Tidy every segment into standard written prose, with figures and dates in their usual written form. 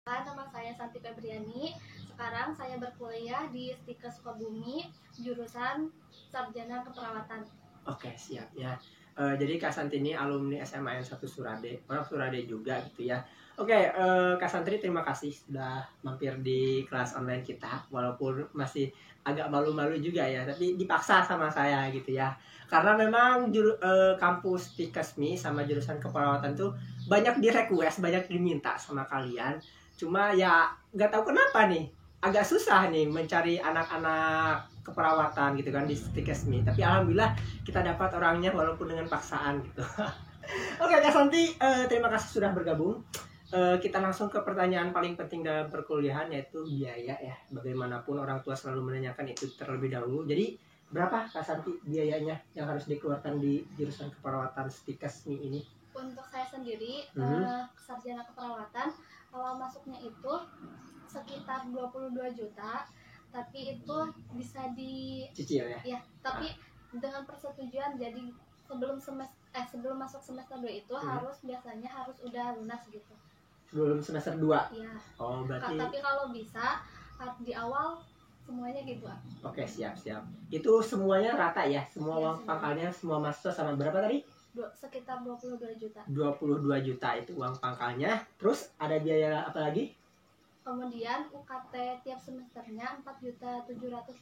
Nama saya Santi Febriani. Sekarang saya berkuliah di Stikes Sukabumi, jurusan Sarjana Keperawatan. Oke, siap ya. Jadi Kak Santi ini alumni SMA N1 Surade, orang Surade juga gitu ya. Oke, Kak Santi terima kasih sudah mampir di kelas online kita, walaupun masih agak malu-malu juga ya, tapi dipaksa sama saya gitu ya. Karena memang kampus Tikesmi sama jurusan keperawatan tuh banyak di request, banyak diminta sama kalian. Cuma ya nggak tahu kenapa nih, agak susah nih mencari anak-anak keperawatan gitu kan di Tikesmi. Tapi alhamdulillah kita dapat orangnya walaupun dengan paksaan gitu. Oke Kak Santi, terima kasih sudah bergabung. Kita langsung ke pertanyaan paling penting dalam perkuliahan, yaitu biaya ya. Bagaimanapun orang tua selalu menanyakan itu terlebih dahulu. Jadi berapa Kak Santi biayanya yang harus dikeluarkan di jurusan keperawatan Tikesmi ini? Untuk saya sendiri, sarjana keperawatan, awal masuknya itu sekitar 22 juta. Tapi itu bisa dicicil ya? Ya, tapi dengan persetujuan. Jadi sebelum masuk semester 2 itu biasanya harus udah lunas gitu. Sebelum semester 2? Iya. Oh, berarti tapi kalau bisa di awal semuanya gitu. Oke, siap. Itu semuanya rata ya? Semua ya, uang pangkalnya, semua mahasiswa sama berapa tadi? Sekitar 22 juta. 22 juta itu uang pangkalnya. Terus ada biaya apa lagi? Kemudian UKT tiap semesternya 4.750.000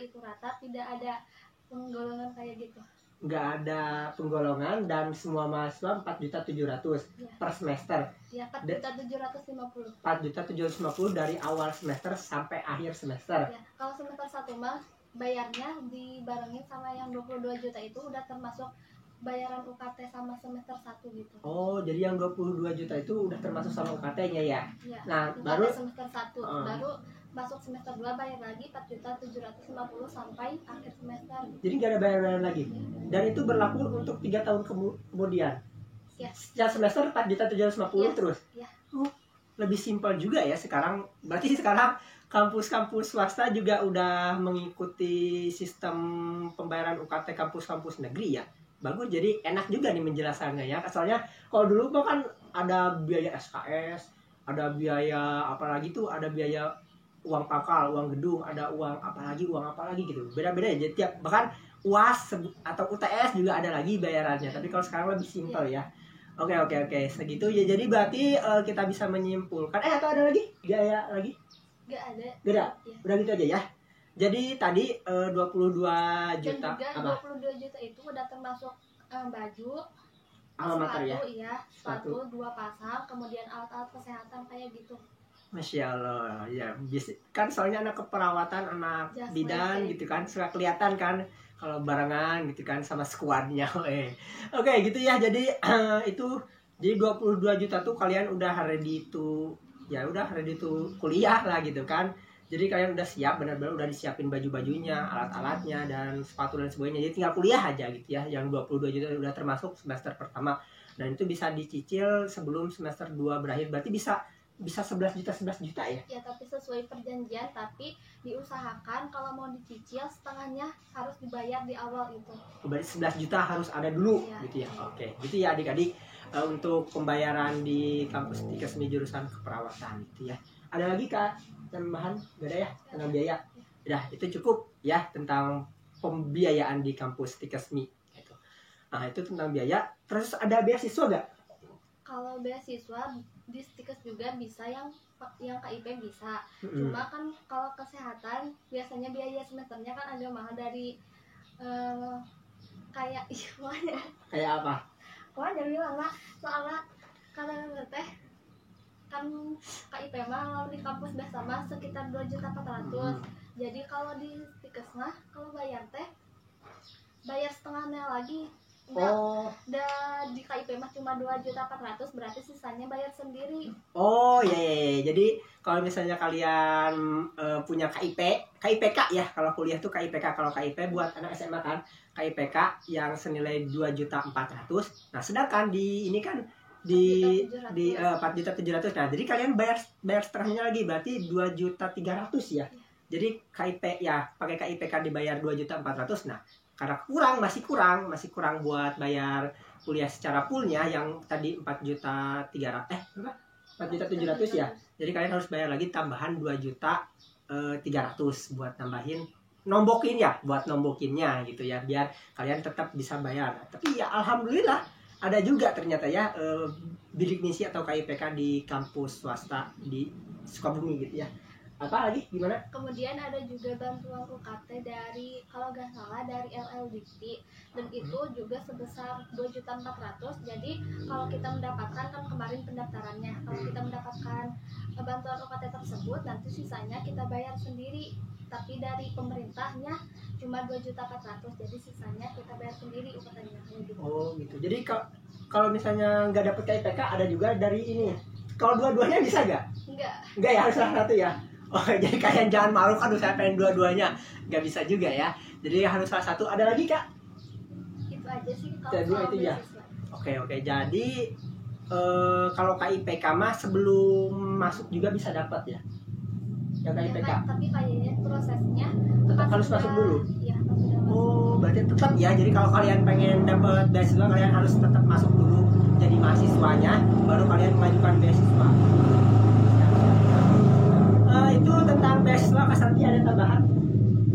itu rata, tidak ada penggolongan kayak gitu. Nggak ada penggolongan dan semua mahasiswa 4.700.000 per semester. Ya, 4.750.000. 4.750.000 dari awal semester sampai akhir semester. Ya, kalau semester 1 mah bayarnya dibarengin sama yang 22 juta itu udah termasuk bayaran UKT sama semester 1 gitu. Oh, jadi yang 22 juta itu udah termasuk sama UKT-nya ya? Ya, nah, UKT baru semester 1, baru masuk semester 2 bayar lagi 4.750.000 sampai akhir semester. Jadi nggak ada bayaran lagi? Dan itu berlaku untuk 3 tahun kemudian? Ya. Setiap semester 4.750.000 ya. terus? Ya. Lebih simpel juga ya sekarang. Berarti sekarang kampus-kampus swasta juga udah mengikuti sistem pembayaran UKT kampus-kampus negeri ya? Bagus, jadi enak juga nih menjelaskannya ya. Soalnya kalau dulu kan ada biaya SKS, ada biaya apalagi tuh, ada biaya uang pangkal, uang gedung, ada uang apalagi gitu. Beda-beda ya. Jadi tiap, bahkan UAS atau UTS juga ada lagi bayarannya. Tapi kalau sekarang lebih simpel ya. Oke, segitu ya. Jadi berarti kita bisa menyimpulkan. Atau ada lagi biaya lagi? Gak ada. Ya. Udah gitu aja ya. Jadi tadi 22 juta. Dan juga 22 juta itu udah termasuk baju, sepatu 2 pasang, kemudian alat-alat kesehatan kayak gitu. Masya Allah ya, kan soalnya anak keperawatan, anak bidan gitu kan, suka kelihatan kan kalau barengan gitu kan sama skuadnya. Oke gitu ya. Jadi itu jadi 22 juta tuh kalian udah ready to kuliah lah gitu kan. Jadi kalian udah siap, benar-benar udah disiapin baju-bajunya, alat-alatnya, dan sepatu dan sebagainya. Jadi tinggal kuliah aja gitu ya. Yang 22 juta udah termasuk semester pertama. Dan itu bisa dicicil sebelum semester 2 berakhir. Berarti bisa 11 juta ya? Ya, tapi sesuai perjanjian. Tapi diusahakan kalau mau dicicil setengahnya harus dibayar di awal itu. Berarti 11 juta harus ada dulu gitu ya? Oke, gitu ya adik-adik. Untuk pembayaran di kampus Tikesmi jurusan keperawatan gitu ya. Ada lagi Kak tambahan? Gak ada ya tentang biaya? Udah, itu cukup ya tentang pembiayaan di kampus Tikesmi gitu. Nah itu tentang biaya. Terus ada beasiswa gak? Kalau beasiswa di Stikes juga bisa, yang KIP bisa. Cuma kan kalau kesehatan biasanya biaya semesternya kan agak mahal dari kayak kayak apa? Wah, jadi lama soalnya karena teh kan KIP mah di kampus biasa mah sekitar 2.400.000. Jadi kalau di Stikes mah kalau bayar teh bayar setengahnya lagi. Dan di KIP mah cuma 2.400.000, berarti sisanya bayar sendiri. Oh iya. Jadi kalau misalnya kalian punya KIPK ya, kalau kuliah tuh KIPK. Kalau KIP buat anak SMA kan KIPK yang senilai 2.400.000. Nah sedangkan di ini kan di 4.700.000. Nah jadi kalian bayar setengahnya lagi, berarti 2.300.000 ya. Jadi KIP ya, pakai KIPK dibayar 2.400.000. Nah karena masih kurang buat bayar kuliah secara fullnya yang tadi 4.300.000 berapa? 4.700.000 ya. Jadi kalian harus bayar lagi tambahan 2.300.000 buat nambahin buat nombokinnya gitu ya, biar kalian tetap bisa bayar. Tapi ya alhamdulillah ada juga ternyata ya bidik misi atau KIPK di kampus swasta di Sukabumi gitu ya. Apa lagi gimana? Kemudian ada juga bantuan UKT dari, kalau nggak salah, dari LLDT, dan itu juga sebesar 2.400.000. Jadi kalau kita mendapatkan, kan kemarin pendaftarannya, kalau kita mendapatkan bantuan UKT tersebut, nanti sisanya kita bayar sendiri. Tapi dari pemerintahnya cuma 2.400.000, jadi sisanya kita bayar sendiri UKT-nya. Gitu. Oh gitu. Jadi kalau misalnya nggak dapet KIPK ada juga dari ini. Kalau dua-duanya bisa nggak? Enggak ya, harus salah satu ya. Oh, jadi kalian jangan malu kan saya pengen dua-duanya. Nggak bisa juga ya. Jadi harus salah satu. Ada lagi Kak? Itu aja sih kalau Dua itu ya. Oke. Jadi kalau KIPK mah sebelum masuk juga bisa dapat ya. Yang KIPK. Ya, tapi kayaknya prosesnya tetap harus masuk dulu. Iya, masuk. Oh, berarti tetap ya. Jadi kalau kalian pengen dapat beasiswa, kalian harus tetap masuk dulu jadi mahasiswanya, baru kalian mengajukan beasiswa. Itu tentang beasiswa. Kak Santi ada tambahan?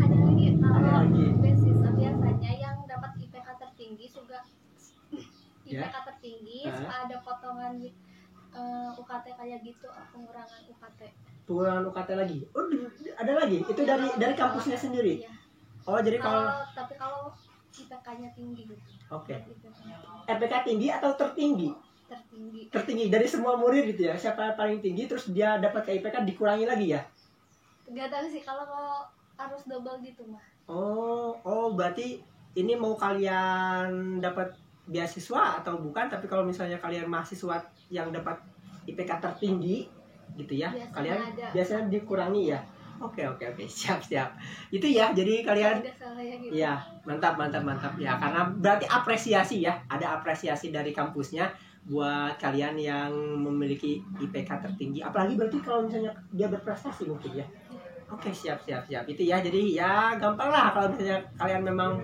Ada lagi. Ada lagi. Beasiswa biasanya yang dapat IPK tertinggi juga Ya. tertinggi suka ada potongan UKT kayak gitu, pengurangan UKT. Pengurangan UKT lagi. Oh, ada lagi. Itu dari kampusnya sendiri. Iya. Oh, jadi kalau IPK-nya tinggi gitu. Oke. IPK tinggi atau tertinggi? Tertinggi dari semua murid gitu ya. Siapa paling tinggi terus dia dapat IPK dikurangi lagi ya? Gak tahu sih kalau harus double gitu mah. Oh, berarti ini mau kalian dapat beasiswa atau bukan, tapi kalau misalnya kalian mahasiswa yang dapat IPK tertinggi gitu ya, kalian biasanya dikurangi ya. Oke, siap. Itu ya, jadi kalian gitu. Ya, mantap ya, karena berarti apresiasi ya, ada apresiasi dari kampusnya buat kalian yang memiliki IPK tertinggi, apalagi berarti kalau misalnya dia berprestasi mungkin ya. Oke, siap. Itu ya, jadi ya gampang lah kalau misalnya kalian memang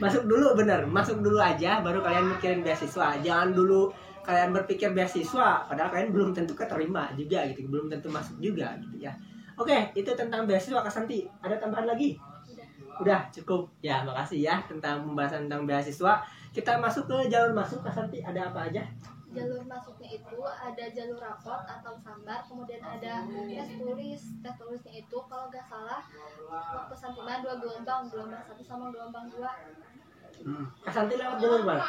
masuk dulu aja, baru kalian mikirin beasiswa. Jangan dulu kalian berpikir beasiswa, padahal kalian belum tentu keterima juga gitu, belum tentu masuk juga gitu ya. Oke, itu tentang beasiswa. Kak Santi, ada tambahan lagi? Udah cukup ya, makasih ya tentang pembahasan tentang beasiswa. Kita masuk ke jalur masuk. Kak Santi, ada apa aja? Jalur masuknya itu ada jalur rapot atau sambar, kemudian ada tes tulisnya itu kalau nggak salah waktu Santima 2 gelombang 1 sama gelombang 2. Kak Santi lewat jalur mana?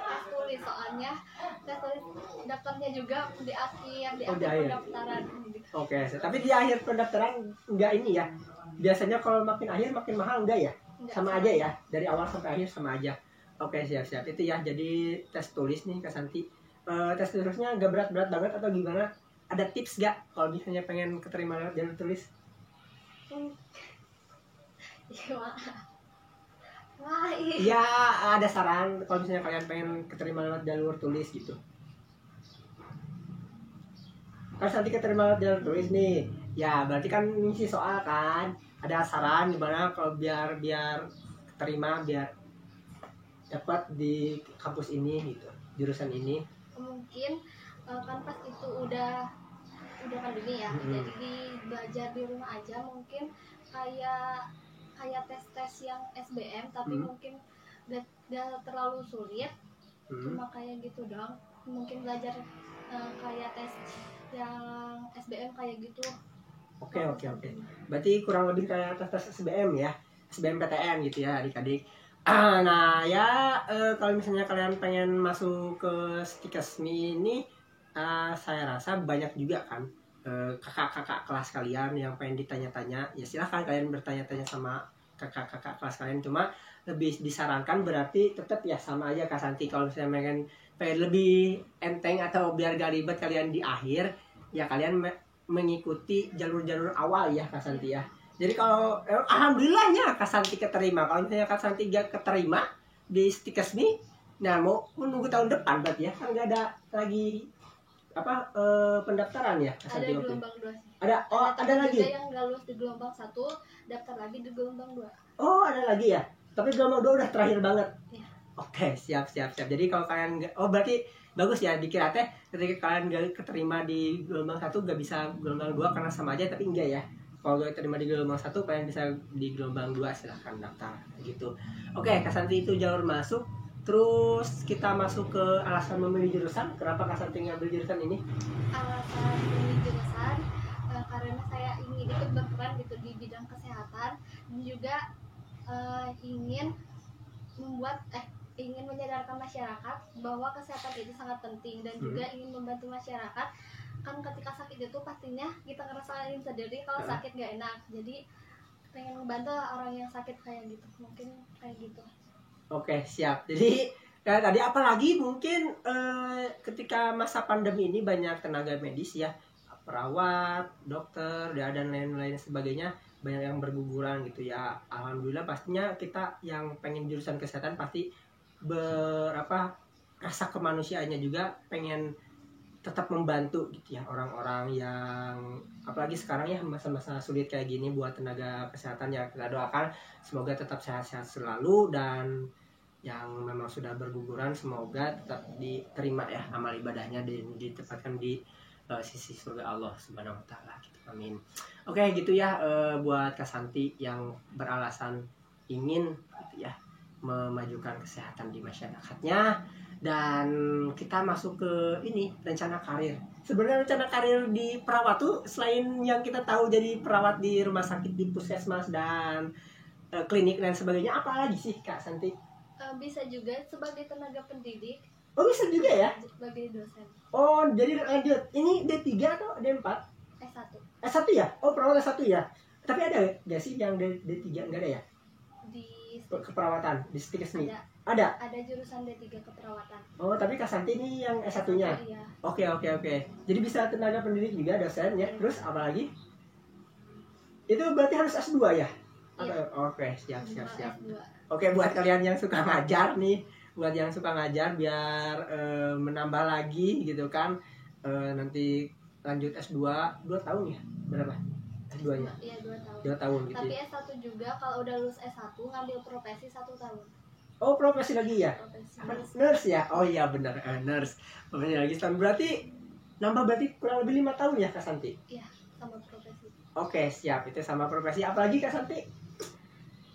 Tes tulis, soalnya tes tulis daftarnya juga di akhir pendaftaran. Oke, tapi di akhir pendaftaran enggak ini ya. Biasanya kalau makin akhir makin mahal enggak ya? Sama aja ya, dari awal sampai akhir sama aja. Oke, siap. Itu ya, jadi tes tulis nih Kak Santi. Tes tulisnya nggak berat-berat banget atau gimana? Ada tips nggak kalau misalnya pengen keterima lewat jalur tulis? Ya, ada saran kalau misalnya kalian pengen keterima lewat jalur tulis gitu. Kalau Santi keterima lewat jalur tulis nih, ya berarti kan ngisi soal kan. Ada saran gimana kalau biar keterima, biar dapat di kampus ini gitu, jurusan ini? Mungkin kan pas itu udah pandemi ya, jadi belajar di rumah aja, mungkin kayak tes yang SBM, tapi mungkin gak terlalu sulit, cuma kayak gitu dong. Mungkin belajar kayak tes yang SBM kayak gitu. Oke. Berarti kurang lebih kayak tes SBM ya, SBMPTN gitu ya adik-adik. Nah ya, kalau misalnya kalian pengen masuk ke Stikesmi ini, saya rasa banyak juga kan kakak-kakak kelas kalian yang pengen ditanya-tanya. Ya silahkan kalian bertanya-tanya sama kakak-kakak kelas kalian. Cuma lebih disarankan berarti tetap ya sama aja Kak Santi. Kalau misalnya pengen lebih enteng atau biar gak ribet kalian di akhir, ya kalian mengikuti jalur-jalur awal ya Kak Santi ya. Jadi kalau alhamdulillahnya Kak Santi keterima. Kalau misalnya Kak Santi gak keterima di Stikesmi, nah mau menunggu tahun depan berarti ya, kan gak ada lagi pendaftaran ya Kak Santi. Ada gelombang 2 sih. Ada lagi. Ada yang gak lulus di gelombang 1, daftar lagi di gelombang 2. Oh, ada lagi ya. Tapi gelombang 2 udah terakhir banget. Ya. Oke, siap. Jadi kalau kalian berarti bagus ya. Dikira teh ketika kalian gak keterima di gelombang 1 gak bisa gelombang 2 karena sama aja, tapi enggak ya. Kalau gak terima di gelombang 1 kalian bisa di gelombang 2, silahkan daftar gitu. Oke, Kak Santi itu jalur masuk. Terus kita masuk ke alasan memilih jurusan. Kenapa Kak Santi ngambil jurusan ini? Alasan memilih jurusan karena saya ingin ikut berperan gitu di bidang kesehatan, dan juga ingin menyadarkan masyarakat bahwa kesehatan itu sangat penting, dan juga ingin membantu masyarakat. Kan ketika sakit itu pastinya kita ngerasain sendiri kalau sakit gak enak, jadi pengen membantu orang yang sakit kayak gitu, mungkin kayak gitu. Oke, siap. Jadi kayak tadi, apalagi mungkin ketika masa pandemi ini banyak tenaga medis ya, perawat, dokter, dan lain-lain sebagainya, banyak yang berguguran gitu ya. Alhamdulillah pastinya kita yang pengen jurusan kesehatan pasti rasa kemanusiaannya juga pengen tetap membantu gitu ya orang-orang yang, apalagi sekarang ya masa-masa sulit kayak gini buat tenaga kesehatan ya. Kita doakan semoga tetap sehat-sehat selalu, dan yang memang sudah berguguran semoga tetap diterima ya amal ibadahnya dan ditempatkan di sisi surga Allah Subhanahu wa taala gitu. Amin. Oke, gitu ya buat Kak Santi yang beralasan ingin gitu ya memajukan kesehatan di masyarakatnya. Dan kita masuk ke ini, rencana karir. Sebenarnya rencana karir di perawat tuh selain yang kita tahu jadi perawat di rumah sakit, di puskesmas dan klinik dan sebagainya, apa lagi sih Kak Santi? Bisa juga sebagai tenaga pendidik. Oh, bisa juga ya? Sebagai dosen. Oh, jadi lanjut. Ini D3 atau D4? S1. S1 ya? Oh, perawat S1 ya? Tapi ada gak sih yang D3? Enggak ada ya? Di keperawatan, di Stikes nih? Ada jurusan D3 keperawatan. Oh, tapi Kak Santi ini yang S1-nya? Iya. Oke. Jadi bisa tenaga pendidik juga, dosen ya? Terus apa lagi? Itu berarti harus S2 ya? Iya. Oke, siap. S2. Oke, buat kalian yang suka ngajar nih, buat yang suka ngajar biar menambah lagi gitu kan, nanti lanjut S2 2 tahun ya? Berapa? S2-nya? Iya, 2 tahun. 2 tahun gitu. Tapi S1 juga kalau udah lulus S1 ngambil profesi 1 tahun. Oh, profesi lagi ya? Profesi Nurse ya? Oh iya benar, nurse. Profesi lagi setahun. Berarti nambah kurang lebih 5 tahun ya Kak Santi? Iya, sama profesi. Oke, siap. Itu sama profesi. Apalagi Kak Santi?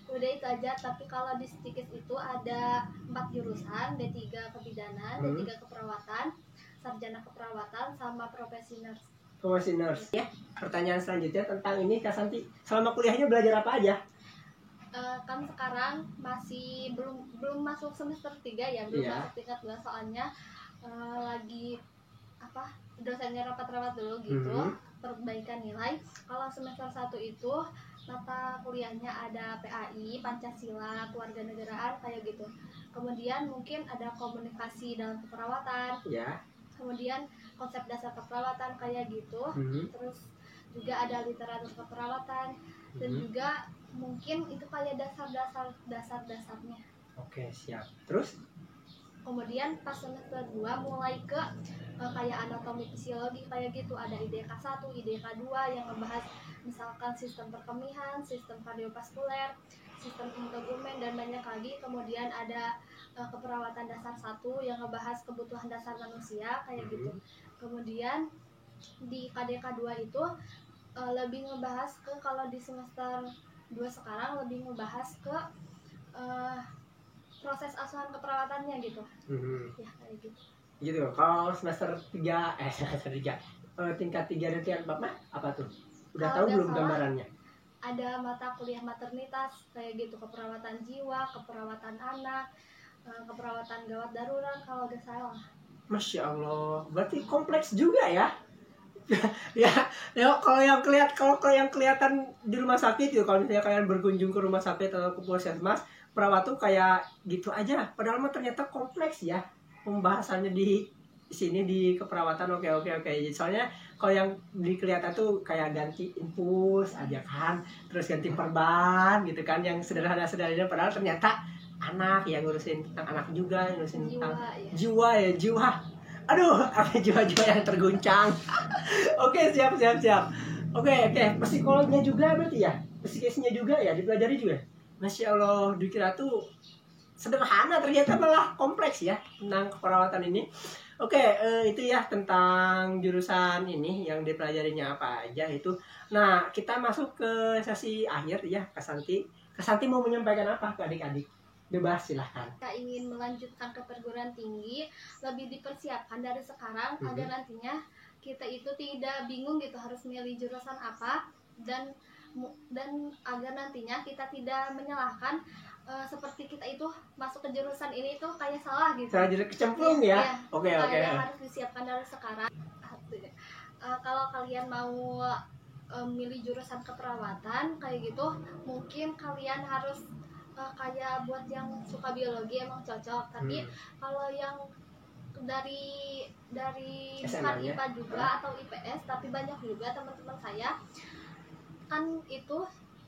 Udah itu aja, tapi kalau di Stikes itu ada 4 jurusan, D3 kebidanan, D3 keperawatan, sarjana keperawatan, sama profesi nurse. Profesi nurse. Ya, pertanyaan selanjutnya tentang ini Kak Santi. Selama kuliahnya belajar apa aja? Kan sekarang masih belum masuk semester 3 ya, belum masuk tingkat 2, soalnya lagi dosennya rapat-rapat dulu gitu, perbaikan nilai. Kalau semester 1 itu mata kuliahnya ada PAI, Pancasila, Kewarganegaraan kayak gitu. Kemudian mungkin ada komunikasi dalam keperawatan. Ya. Kemudian konsep dasar keperawatan kayak gitu. Terus juga ada literatur keperawatan, dan juga mungkin itu kayak dasarnya. Oke, siap. Terus kemudian pas semester 2 mulai ke kayak anatomi fisiologi kayak gitu, ada IDK 1, IDK 2 yang ngebahas misalkan sistem perkemihan, sistem kardiovaskuler, sistem integumen, dan banyak lagi. Kemudian ada keperawatan dasar 1 yang ngebahas kebutuhan dasar manusia kayak gitu. Kemudian di KDK 2 itu lebih ngebahas ke, kalau di semester 2 sekarang lebih ngebahas ke proses asuhan keperawatannya gitu. Ya kayak gitu. Gitu. Kalau semester 3 tingkat 3 dan tingkat 4 apa tuh? Udah tahu belum gambarannya? Ada mata kuliah maternitas kayak gitu, keperawatan jiwa, keperawatan anak, keperawatan gawat darurat kalau gak salah. Masya Allah, berarti kompleks juga ya. ya kalau yang kelihatan di rumah sakit gitu, kalau misalnya kalian berkunjung ke rumah sakit atau ke puskesmas, perawat tuh kayak gitu aja, padahal mah ternyata kompleks ya pembahasannya di sini di keperawatan. Oke. Soalnya kalau yang kelihatan tuh kayak ganti infus aja kan, terus ganti perban gitu kan, yang sederhana padahal ternyata anak yang ngurusin tentang anak juga, ngurusin tentang jiwa. Aduh, ada jiwa-jiwa yang terguncang. Oke, siap. Oke, psikolognya juga berarti ya? Psikisnya juga ya, dipelajari juga? Masya Allah, dikira tuh sederhana, ternyata malah kompleks ya tentang keperawatan ini. Oke, itu ya tentang jurusan ini yang dipelajarinya apa aja itu. Nah, kita masuk ke sesi akhir ya, Kak Santi. Kak Santi mau menyampaikan apa ke adik-adik? Bebas silahkan. Kita ingin melanjutkan ke perguruan tinggi, lebih dipersiapkan dari sekarang Mhm. agar nantinya kita itu tidak bingung gitu harus milih jurusan apa, dan agar nantinya kita tidak menyalahkan seperti kita itu masuk ke jurusan ini itu kayak salah gitu. Saya jadi kecemplung ya. Iya, Oke, oke. kayak harus disiapkan dari sekarang. Kalau kalian mau milih jurusan keperawatan kayak gitu, mungkin kalian harus kayak buat yang suka biologi emang cocok, tapi kalau yang dari bukan SMA-nya. IPA juga atau IPS, tapi banyak juga teman-teman saya kan itu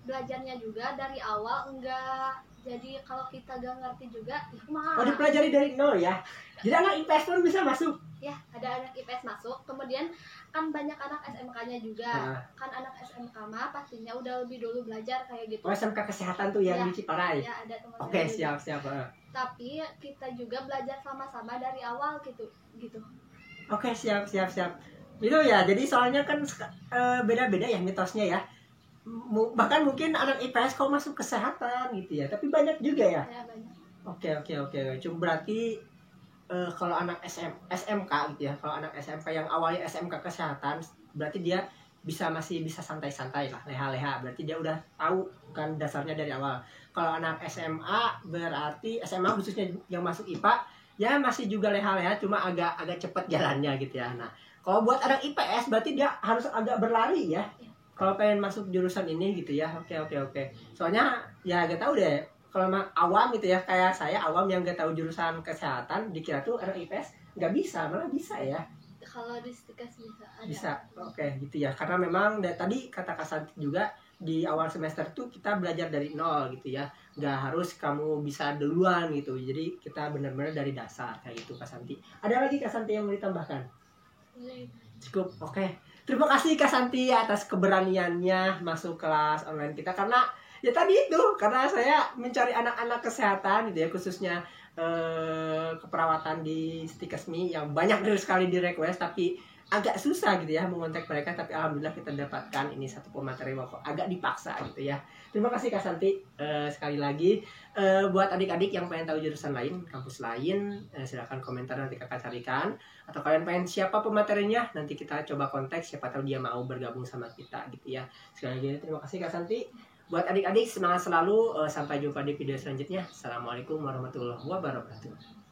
belajarnya juga dari awal enggak, jadi kalau kita gak ngerti juga ya Oh, dipelajari dari nol ya. Jadi anak IPS pun bisa masuk. ya. Ada anak IPS masuk, kemudian kan banyak anak SMK-nya juga. Kan anak SMK mah pastinya udah lebih dulu belajar kayak gitu. Oh, SMK kesehatan tuh yang Ya, di Ciparai. ya ada teman. Oke, siap. Tapi kita juga belajar sama-sama dari awal gitu. Oke, siap. Itu ya. Jadi soalnya kan beda-beda ya mitosnya ya. Bahkan mungkin anak IPS kau masuk kesehatan gitu ya. Tapi banyak juga ya. Ya banyak. Oke. Cuma berarti kalau anak SMK gitu ya. Kalau anak SMK yang awalnya SMK kesehatan, berarti dia masih bisa santai-santai lah, leha-leha. Berarti dia udah tahu kan dasarnya dari awal. Kalau anak SMA berarti SMA khususnya yang masuk IPA ya masih juga leha-leha, cuma agak cepat jalannya gitu ya. Nah, kalau buat anak IPS berarti dia harus agak berlari ya. Kalau pengen masuk jurusan ini gitu ya. Oke. Soalnya ya gak tahu deh. Kalau awam gitu ya, kayak saya awam yang gak tahu jurusan kesehatan, dikira tuh anak IPS nggak bisa, malah bisa ya. Kalau di STIKAS bisa ada. Bisa, oke gitu ya. Karena memang tadi kata Kak Santi juga di awal semester tuh kita belajar dari nol gitu ya. Nggak harus kamu bisa duluan gitu. Jadi kita benar-benar dari dasar kayak gitu Kak Santi. Ada lagi Kak Santi yang mau ditambahkan? Cukup, oke. Terima kasih Kak Santi atas keberaniannya masuk kelas online kita, karena ya tadi itu karena saya mencari anak-anak kesehatan gitu ya, khususnya keperawatan di Stikesmi yang banyak sekali di request, tapi agak susah gitu ya mengontak mereka, tapi alhamdulillah kita dapatkan ini satu pemateri kok agak dipaksa gitu ya. Terima kasih Kak Santi sekali lagi. Buat adik-adik yang pengen tahu jurusan lain, kampus lain, silahkan komentar, nanti kakak carikan. Atau kalian pengen siapa pematerinya, nanti kita coba kontak, siapa tahu dia mau bergabung sama kita gitu ya. Sekali lagi terima kasih Kak Santi. Buat adik-adik semangat selalu, sampai jumpa di video selanjutnya. Assalamualaikum warahmatullahi wabarakatuh.